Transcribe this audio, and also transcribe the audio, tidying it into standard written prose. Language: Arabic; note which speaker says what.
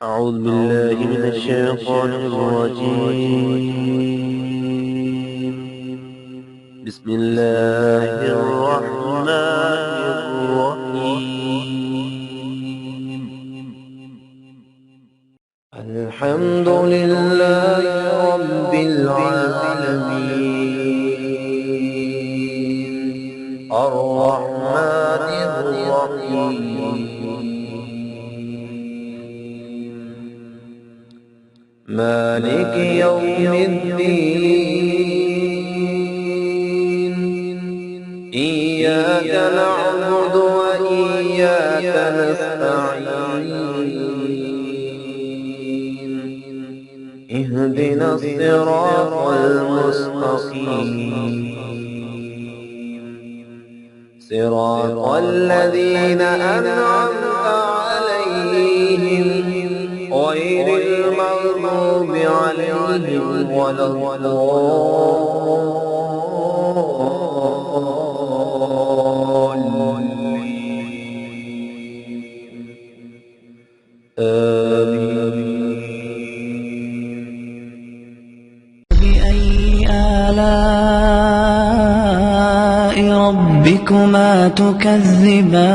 Speaker 1: أعوذ بالله من الشيطان الرجيم. بسم الله الرحمن الرحيم. الحمد لله رب العالمين الرحمن الرحيم مالك يوم الدين إياك نعبد وإياك نستعين اهدنا الصراط المستقيم صراط الذين أنعمت عليهم غير المغضوب عليهم ولا الضالين
Speaker 2: فبأي آلاء ربكما تكذبان